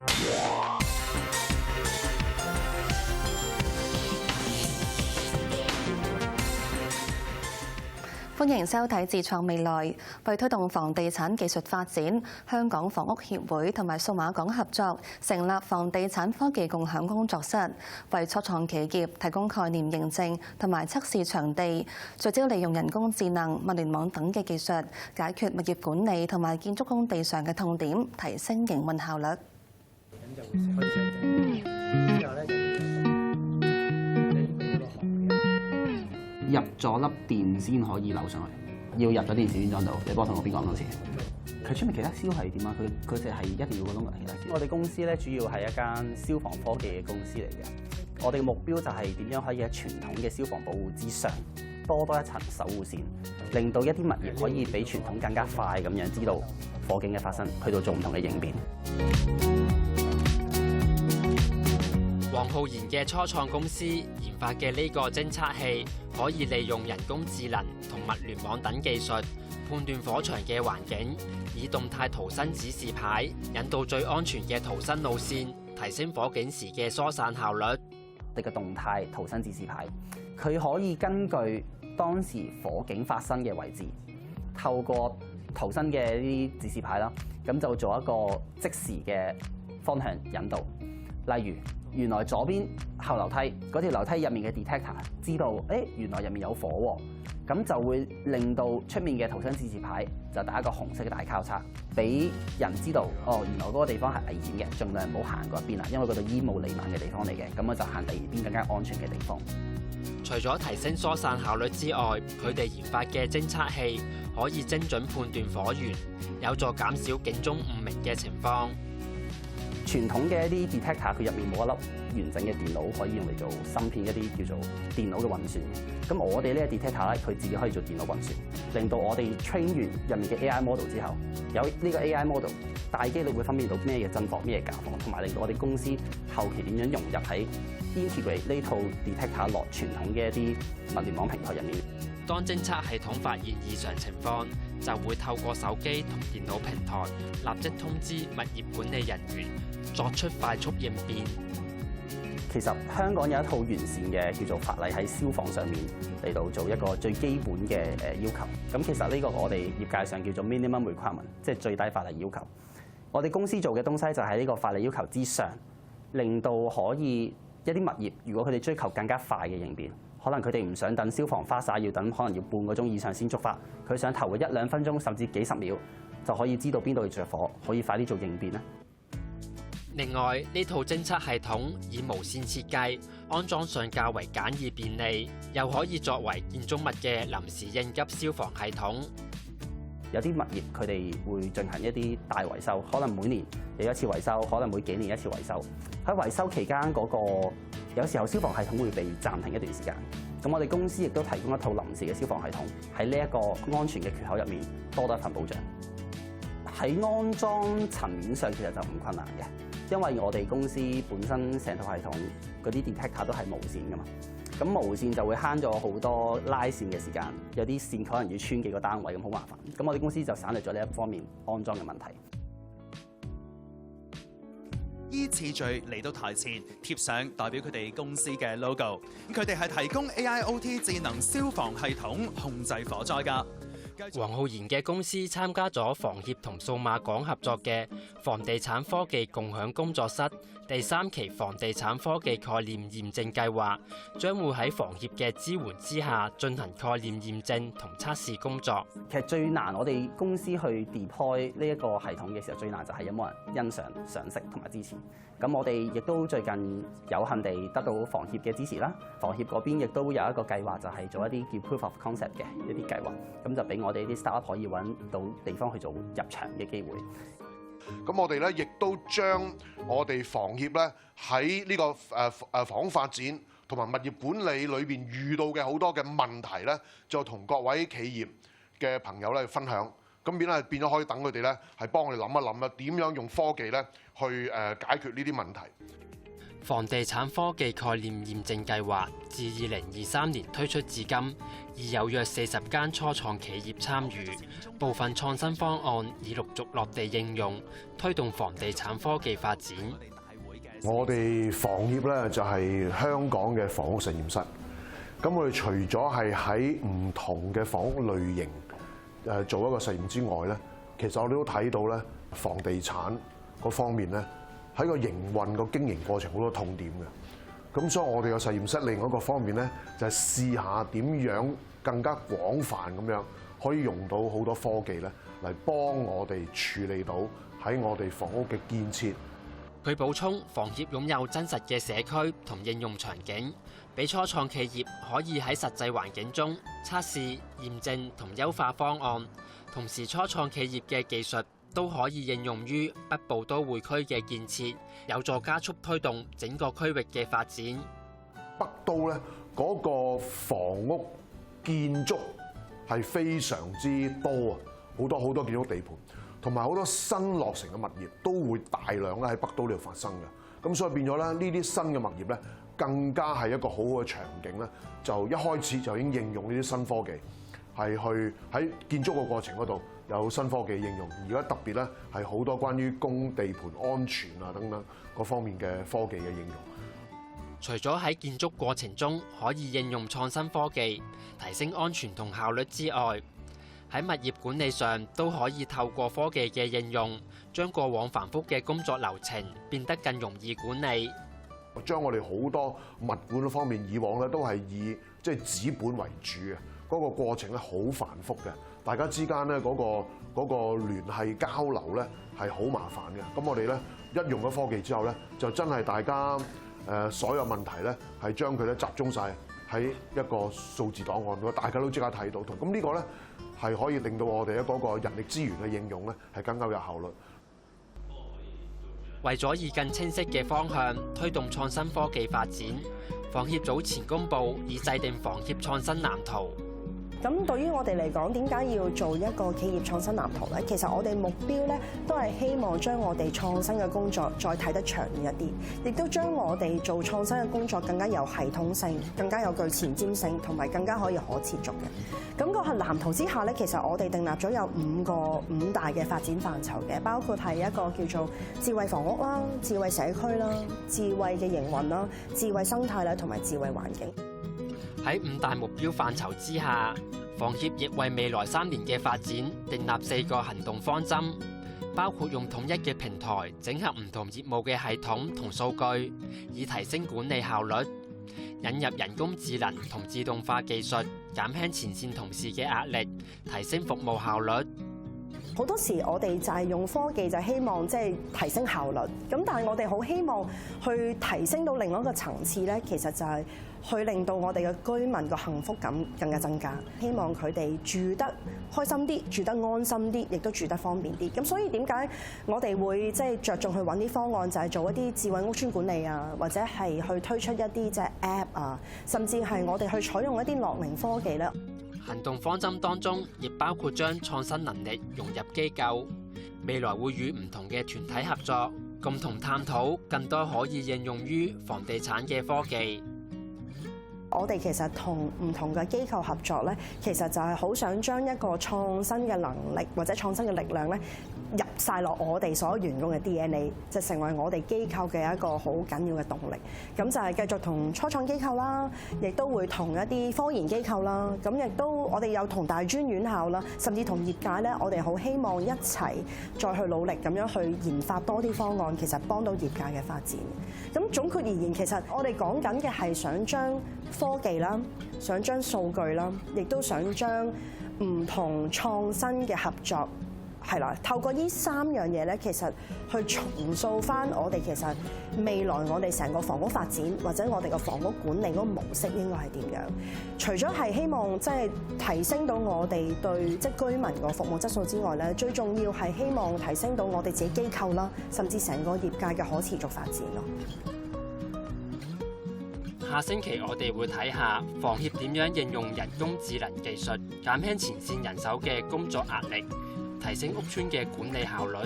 歡迎收睇《自創未來》。為推動房地產技術發展，香港房屋協會同埋數碼港合作成立房地產科技共享工作室，為初創企業提供概念認證同埋測試場地，聚焦利用人工智能、物聯網等嘅技術，解決物業管理同埋建築工地上嘅痛點，提升營運效率。入咗粒電先可以扭上去，要入咗電子轉裝度。你幫我同我邊講多次？佢出面其他銷係點啊？佢哋係一定要個窿㗎，其他銷。我哋公司咧主要係一間消防科技嘅公司嚟嘅。我哋嘅目標就係點樣可以喺傳統嘅消防保護之上多一層守護線，令到一啲物業可以比傳統更加快咁樣知道火警嘅發生，去到做唔同嘅應變。黃浩然嘅初創公司研發嘅呢個偵測器，可以利用人工智能同物聯網等技術判斷火場嘅環境，以動態逃生指示牌引導最安全嘅逃生路線，提升火警時嘅疏散效率。我哋嘅動態逃生指示牌，佢可以根據當時火警發生嘅位置，透過逃生嘅呢啲指示牌啦，咁就做一個即時嘅方向引導。例如，原來左邊後樓梯嗰條樓梯入面嘅 detector 知道，原來入面有火喎，咁就會令到出面嘅逃生指示牌就打一個紅色嘅大交叉，俾人知道，原來嗰個地方係危險嘅，盡量唔好行嗰一邊啦，因為嗰度煙霧瀰漫嘅地方嚟嘅，咁我就行第二邊更加安全嘅地方。除咗提升疏散效率之外，佢哋研發嘅偵測器可以精準判斷火源，有助減少警鐘誤鳴嘅情況。傳統嘅一啲 detector 佢入面冇一粒完整嘅電腦可以用嚟做芯片一啲叫做電腦嘅運算。咁我哋呢個 detector 咧，佢自己可以做電腦運算，令到我哋 train 完入面嘅 AI model 之後，有呢個 AI model 大機率會分辨到咩嘅真火、咩嘅假火，同埋令到我哋公司後期點樣融入喺 integrate 呢套 detector 落傳統嘅一啲物聯網平台入面。當偵測系統發現異常情況，就會透過手機同電腦平台立即通知物業管理人員，作出快速應變。其實香港有一套完善嘅叫做法例喺消防上面嚟到做一個最基本嘅要求。咁其實呢個我哋業界上叫做 minimum requirement， 即係最低法例要求。我哋公司做嘅東西就喺呢個法例要求之上，令到可以一啲物業，如果佢哋追求更加快嘅應變。可能佢哋唔想等消防花灑，要等可能要半個鐘以上先觸發，佢想頭嘅1-2分鐘甚至幾十秒就可以知道邊度要着火，可以快啲做應變咧。另外，呢套偵測系統以無線設計，安裝上較為簡易便利，又可以作為建築物嘅臨時應急消防系統。有啲物業佢哋會進行一啲大維修，可能每年有一次維修，可能每幾年一次維修。喺維修期間嗰個有時候消防系統會被暫停一段時間。咁我哋公司亦都提供一套臨時嘅消防系統，喺呢一個安全嘅缺口入面多一份保障。喺安裝層面上其實就唔困難嘅，因為我哋公司本身成套系統嗰啲 detector 都係無線㗎嘛。咁無線就會慳咗好多拉線嘅時間，有啲線可能要穿幾個單位咁，好麻煩。咁我哋公司就省略咗呢一方面安裝嘅問題。依次序嚟到台前，貼上代表佢哋公司嘅 logo。佢哋係提供 AIoT 智能消防系統控制火災㗎。黃浩然嘅公司參加咗房協同數碼港合作嘅房地產科技共享工作室第3期房地產科技概念驗證計劃，將會喺房協嘅支援之下進行概念驗證同測試工作。其實最難，我哋公司去 deploy 呢一個系統嘅時候，最難就係有冇人欣賞、賞識同埋支持。咁我哋亦都最近有幸地得到房協嘅支持啦。房協嗰邊亦都有一個計劃，就係做一啲叫 proof of concept 嘅一啲計劃，咁就俾我哋啲 startup 可以揾到地方去做入場嘅機會。咁我哋咧亦都將我哋房協咧喺呢個房屋發展同埋物業管理裏邊遇到嘅好多嘅問題咧，就同各位企業嘅朋友咧分享。咁變咗可以等佢哋咧係幫我哋諗一諗啦，點樣用科技咧去解決呢啲問題。房地產科技概念驗證計劃自2023年推出至今，已有約40間初創企業參與，部分創新方案已陸續落地應用，推動房地產科技發展。我哋房業咧就係香港嘅房屋實驗室。咁我哋除咗係喺唔同嘅房屋類型做一個實驗之外咧，其實我哋都睇到咧房地產嗰方面咧。喺個營運個經營過程好多痛點嘅，咁所以我哋個實驗室另外一個方面咧，就係試下點樣更加廣泛咁樣可以用到好多科技咧，嚟幫我哋處理到喺我哋房屋嘅建設。佢補充，房協擁有真實嘅社區同應用場景，俾初創企業可以喺實際環境中測試、驗證同優化方案，同時初創企業嘅技術都可以應用於北部都會區嘅建設，有助加速推動整個區域嘅發展。北都咧嗰個房屋建築係非常之多啊，好多建築地盤，同埋好多新落成嘅物業都會大量咧喺北都呢度發生嘅。咁所以變咗咧呢啲新嘅物業咧，更加係一個好好嘅場景咧，就一開始就已經應用呢啲新科技，係去喺建築嘅過程嗰度有新科技應用。而家特別咧係好多關於供地盤安全啊等等各方面嘅科技嘅應用。除咗喺建築過程中可以應用創新科技提升安全同效率之外，喺物業管理上都可以透過科技嘅應用，將過往繁複嘅工作流程變得更容易管理。將我哋好多物管方面以往咧都係以紙本為主嘅，嗰個過程咧好繁複嘅，大家之間咧嗰個聯繫交流咧係好麻煩嘅。咁我哋咧一用咗科技之後咧，就真係大家所有問題咧係將佢咧集中晒喺一個數字檔案度，大家都即刻睇到。咁呢個咧係可以令到我哋嗰個人力資源嘅應用咧係更加有效率。為咗以更清晰嘅方向推動創新科技發展，房協早前公布已制定房協創新藍圖。咁對於我哋嚟講，點解要做一個企業創新藍圖咧？其實我哋目標咧都係希望將我哋創新嘅工作再睇得長遠一啲，亦都將我哋做創新嘅工作更加有系統性、更加有具前瞻性，同埋更加可以可持續嘅。咁個係藍圖之下咧，其實我哋訂立咗有五大嘅發展範疇嘅，包括係一個叫做智慧房屋啦、智慧社區啦、智慧嘅營運啦、智慧生態啦，同埋智慧環境。喺五大目標範疇之下，房協亦為未來3年嘅發展訂立4個行動方針，包括用統一嘅平台整合唔同業務嘅系統同數據，以提升管理效率；引入人工智能同自動化技術，減輕前線同事嘅壓力，提升服務效率。好多時我哋就係用科技，就希望提升效率。咁但係我哋好希望去提升到另外一個層次咧，其實就係去令到我哋嘅居民個幸福感更加增加。希望佢哋住得開心啲，住得安心啲，亦都住得方便啲。咁所以點解我哋會着重去揾啲方案，就係做一啲智慧屋邨管理啊，或者係去推出一啲App 啊，甚至係我哋去採用一啲樂齡科技咧。行動方針當中，亦包括將創新能力融入機構，未來會與唔同嘅團體合作，共同探討更多可以應用於房地產嘅科技。我哋其實同唔同嘅機構合作咧，其實就係好想將一個創新嘅能力或者創新嘅力量咧，入晒落我哋所有員工嘅 DNA， 就成為我哋機構嘅一個好緊要嘅動力。咁就係繼續同初創機構啦，亦都會同一啲科研機構啦，咁亦都我哋有同大專院校啦，甚至同業界咧，我哋好希望一齊再去努力咁樣去研發多啲方案，其實幫到業界嘅發展。咁總括而言，其實我哋講緊嘅係想將科技啦，想將數據啦，亦都想將唔同創新嘅合作，係啦，透過呢3樣嘢咧，其實去重塑翻我哋其實未來我哋成個房屋發展或者我哋嘅房屋管理嗰個模式應該係點樣？除咗係希望提升到我哋對居民個服務質素之外咧，最重要係希望提升到我哋自己機構啦，甚至成個業界嘅可持續發展咯。下星期我哋會睇下房協點樣應用人工智能技術，減輕前線人手嘅工作壓力，提升屋邨嘅管理效率。